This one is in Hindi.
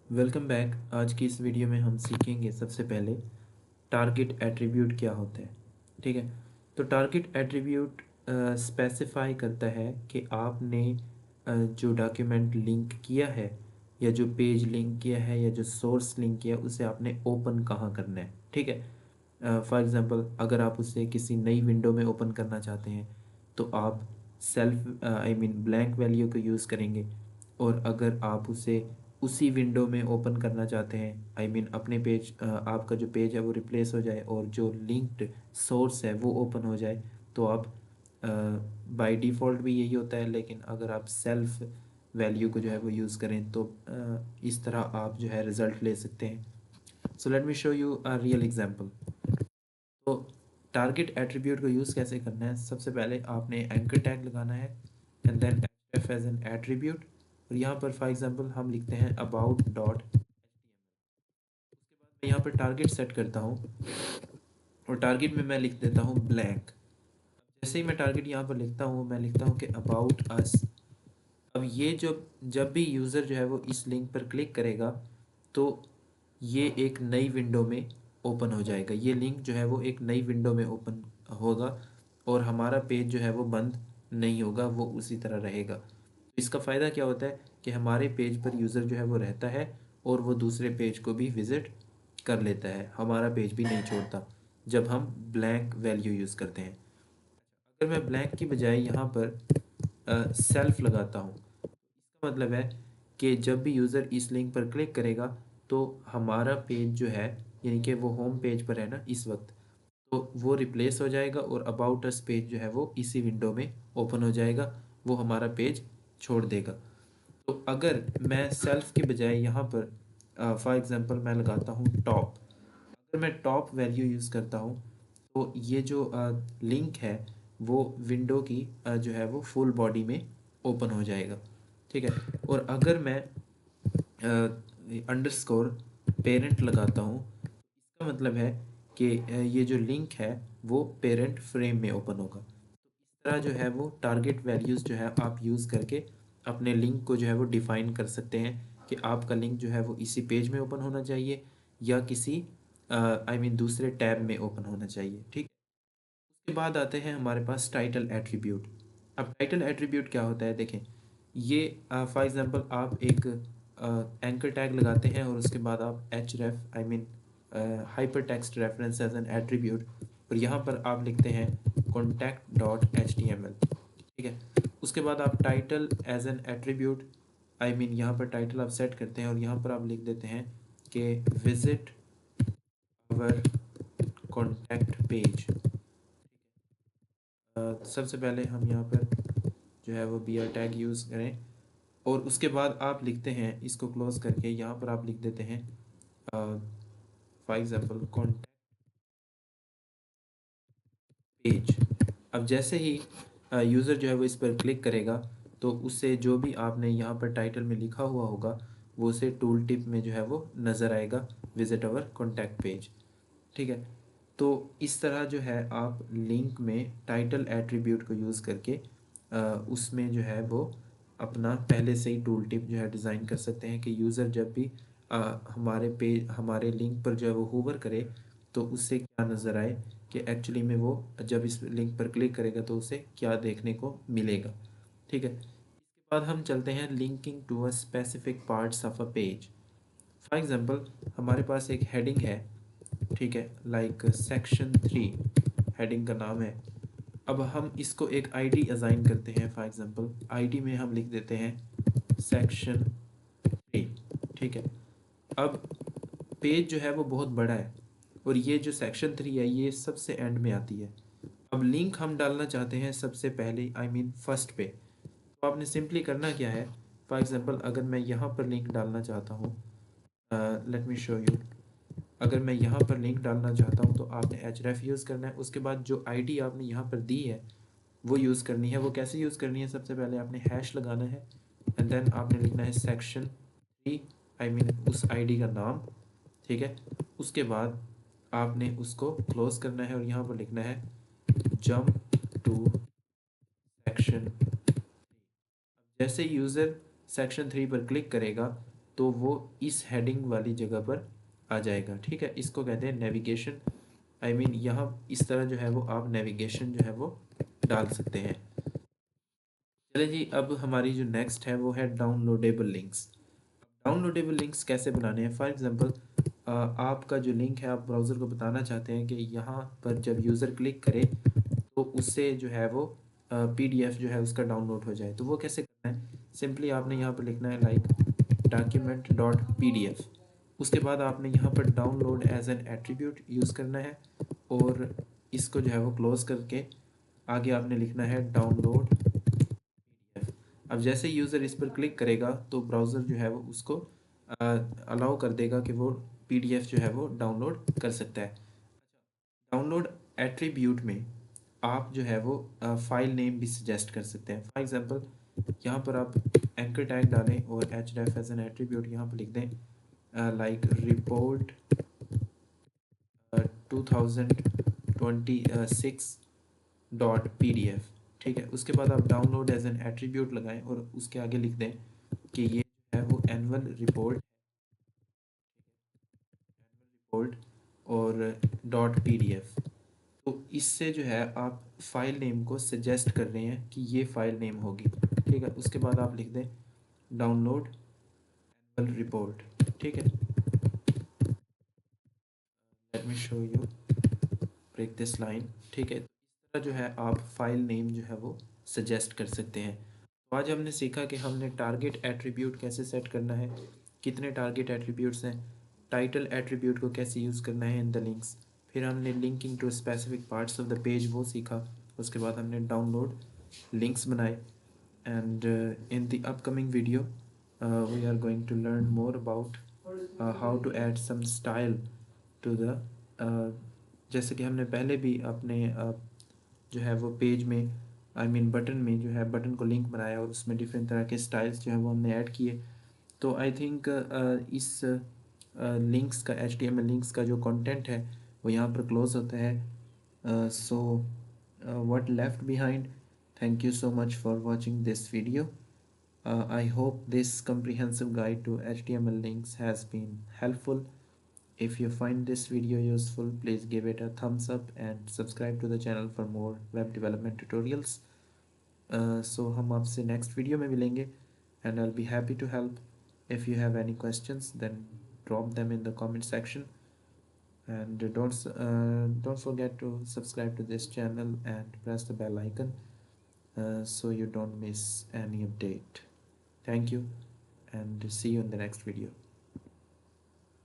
Welcome back. आज की इस वीडियो में हम सीखेंगे सबसे पहले टारगेट एट्रीब्यूट क्या होते हैं। ठीक है, तो टारगेट एट्रीब्यूट स्पेसिफाई करता है कि आपने जो डॉक्यूमेंट लिंक किया है या जो पेज लिंक किया है या जो सोर्स लिंक किया है उसे आपने ओपन कहाँ करना है। ठीक है, फॉर एग्ज़ाम्पल अगर आप उसे किसी नई विंडो में ओपन करना चाहते हैं तो आप self I mean blank value को यूज़ करेंगे। और अगर आप उसे उसी विंडो में ओपन करना चाहते हैं, आई मीन अपने पेज आपका जो पेज है वो रिप्लेस हो जाए और जो लिंक्ड सोर्स है वो ओपन हो जाए, तो आप बाय डिफ़ॉल्ट भी यही होता है, लेकिन अगर आप सेल्फ वैल्यू को जो है वो यूज़ करें तो इस तरह आप जो है रिज़ल्ट ले सकते हैं। So let me show you a real example. तो टारगेट एट्रीब्यूट को यूज़ कैसे करना है, सबसे पहले आपने एंकर टैग लगाना है and then F as an attribute. और यहाँ पर फॉर एग्जांपल हम लिखते हैं अबाउट डॉट, मैं यहाँ पर टारगेट सेट करता हूँ और टारगेट में मैं लिख देता हूँ ब्लैंक। जैसे ही मैं टारगेट यहाँ पर लिखता हूँ, मैं लिखता हूँ कि अबाउट अस। अब ये जब भी यूज़र जो है वो इस लिंक पर क्लिक करेगा तो ये एक नई विंडो में ओपन हो जाएगा। ये लिंक जो है वो एक नई विंडो में ओपन होगा और हमारा पेज जो है वो बंद नहीं होगा, वो उसी तरह रहेगा। इसका फ़ायदा क्या होता है कि हमारे पेज पर यूज़र जो है वो रहता है और वो दूसरे पेज को भी विज़िट कर लेता है, हमारा पेज भी नहीं छोड़ता जब हम ब्लैंक वैल्यू यूज़ करते हैं। अगर मैं ब्लैंक की बजाय यहाँ पर सेल्फ लगाता हूँ, इसका मतलब है कि जब भी यूज़र इस लिंक पर क्लिक करेगा तो हमारा पेज जो है, यानी कि वो होम पेज पर है ना इस वक्त, तो वो रिप्लेस हो जाएगा और अबाउट अस पेज जो है वो इसी विंडो में ओपन हो जाएगा, वो हमारा पेज छोड़ देगा। तो अगर मैं सेल्फ के बजाय यहाँ पर फॉर एग्ज़ाम्पल मैं लगाता हूँ टॉप, अगर मैं टॉप वैल्यू यूज़ करता हूँ तो ये जो लिंक है वो विंडो की जो है वो फुल बॉडी में ओपन हो जाएगा। ठीक है, और अगर मैं अंडरस्कोर पेरेंट लगाता हूँ, इसका मतलब है कि ये जो लिंक है वो पेरेंट फ्रेम में ओपन होगा। इस तरह जो है वो टारगेट वैल्यूज़ जो है आप यूज़ करके अपने लिंक को जो है वो डिफ़ाइन कर सकते हैं कि आपका लिंक जो है वो इसी पेज में ओपन होना चाहिए या किसी आई मीन दूसरे टैब में ओपन होना चाहिए। ठीक, उसके बाद आते हैं हमारे पास टाइटल एट्रीब्यूट। अब टाइटल एट्रीब्यूट क्या होता है, देखें ये फॉर एग्जांपल आप एक एंकर टैग लगाते हैं और उसके बाद आप H ref I mean hyper text reference as an attribute, और यहाँ पर आप लिखते हैं contact dot H T M L. ठीक है, उसके बाद आप title as an attribute I mean यहाँ पर टाइटल आप सेट करते हैं और यहाँ पर आप लिख देते हैं कि विजिट आवर कॉन्टैक्ट पेज। सबसे पहले हम यहाँ पर जो है वो बी आर टैग यूज़ करें और उसके बाद आप लिखते हैं, इसको क्लोज करके यहाँ पर आप लिख देते हैं फॉर एग्जांपल कॉन्टैक्ट पेज। अब जैसे ही यूज़र जो है वो इस पर क्लिक करेगा तो उससे जो भी आपने यहाँ पर टाइटल में लिखा हुआ होगा वो उसे टूल टिप में जो है वो नज़र आएगा, विजिट अवर कॉन्टैक्ट पेज। ठीक है, तो इस तरह जो है आप लिंक में टाइटल एट्रीब्यूट को यूज़ करके उसमें जो है वो अपना पहले से ही टूल टिप जो है डिज़ाइन कर सकते हैं कि यूज़र जब भी हमारे पेज हमारे लिंक पर जो है वो होवर करे तो उससे क्या नज़र आए, कि एक्चुअली में वो जब इस लिंक पर क्लिक करेगा तो उसे क्या देखने को मिलेगा। ठीक है, इसके बाद हम चलते हैं linking to a specific parts of a page. For example हमारे पास एक हेडिंग है, ठीक है, लाइक सेक्शन 3 हेडिंग का नाम है। अब हम इसको एक आईडी असाइन करते हैं, फॉर एग्जांपल आईडी में हम लिख देते हैं सेक्शन 3। ठीक है, अब पेज जो है वो बहुत बड़ा है और ये जो सेक्शन 3 है ये सबसे एंड में आती है। अब लिंक हम डालना चाहते हैं सबसे पहले आई मीन फर्स्ट पे, तो आपने सिंपली करना क्या है, फॉर एग्जांपल अगर मैं यहाँ पर लिंक डालना चाहता हूँ, लेट मी शो यू। अगर मैं यहाँ पर लिंक डालना चाहता हूँ तो आपने href यूज़ करना है, उसके बाद जो आईडी आपने यहाँ पर दी है वो यूज़ करनी है। वो कैसे यूज़ करनी है, सबसे पहले आपने हैश लगाना है एंड देन आपने लिखना है सेक्शन 3 आई मीन उस आईडी का नाम। ठीक है, उसके बाद आपने उसको क्लोज करना है और यहाँ पर लिखना है जंप टू सेक्शन। जैसे यूज़र सेक्शन 3 पर क्लिक करेगा तो वो इस हेडिंग वाली जगह पर आ जाएगा। ठीक है, इसको कहते हैं नेविगेशन। आई मीन यहाँ इस तरह जो है वो आप नेविगेशन जो है वो डाल सकते हैं। चलिए जी, अब हमारी जो नेक्स्ट है वो है डाउनलोडेबल लिंक्स। डाउनलोडेबल लिंक्स कैसे बनाने हैं? फॉर एग्जांपल आपका जो लिंक है, आप ब्राउज़र को बताना चाहते हैं कि यहाँ पर जब यूज़र क्लिक करे तो उससे जो है वो पीडीएफ जो है उसका डाउनलोड हो जाए। तो वो कैसे करना है? सिंपली आपने यहाँ पर लिखना है लाइक डॉक्यूमेंट डॉट पीडीएफ। उसके बाद आपने यहाँ पर download as an attribute use करना है और इसको जो है वो क्लोज करके आगे आपने लिखना है डाउनलोड पीडीएफ। अब जैसे यूज़र इस पर क्लिक करेगा तो ब्राउज़र जो है वो उसको अलाउ कर देगा कि वो पीडीएफ जो है वो डाउनलोड कर सकता है। डाउनलोड एट्रीब्यूट में आप जो है वो फाइल नेम भी सजेस्ट कर सकते हैं। फॉर एग्जांपल यहाँ पर आप एंकर टैग डालें और href एज एन एट्रीब्यूट यहाँ पर लिख दें लाइक रिपोर्ट 2026.pdf। ठीक है, उसके बाद आप डाउनलोड एज एन एट्रीब्यूट लगाएं और उसके आगे लिख दें कि ये जो है वो एनुअल रिपोर्ट और .pdf। तो इससे जो है आप फाइल नेम को सजेस्ट कर रहे हैं कि ये फाइल नेम होगी। ठीक है, उसके बाद आप लिख दें डाउनलोड एनुअल रिपोर्ट। ठीक है, let me show you break this line. ठीक है, इस तरह जो है आप फाइल नेम जो है वो सजेस्ट कर सकते हैं। तो आज हमने सीखा कि हमने टारगेट एट्रीब्यूट कैसे सेट करना है, कितने टारगेट एट्रीब्यूट्स हैं, टाइटल एट्रीब्यूट को कैसे यूज़ करना है इन द लिंक्स, फिर हमने linking to specific parts of the page वो सीखा। उसके बाद हमने डाउनलोड लिंक्स बनाए। and in the upcoming video we are going to learn more about how to add some style to the जैसे कि हमने पहले भी अपने जो है वो पेज में आई मीन बटन में जो है बटन को लिंक बनाया और उसमें डिफरेंट तरह के स्टाइल्स जो है वो हमने ऐड किए। तो आई थिंक इस लिंक्स का HTML लिंक्स का जो कंटेंट है वो यहाँ पर क्लोज होता है। सो what left behind. Thank you so much for watching this video. I hope this comprehensive guide to HTML links has been helpful. If you find this video useful, please give it a thumbs up and subscribe to the channel for more web development tutorials. So हम आपसे next video में मिलेंगे and I'll be happy to help. If you have any questions, then drop them in the comment section. And don't forget to subscribe to this channel and press the bell icon so you don't miss any update. Thank you and see you in the next video.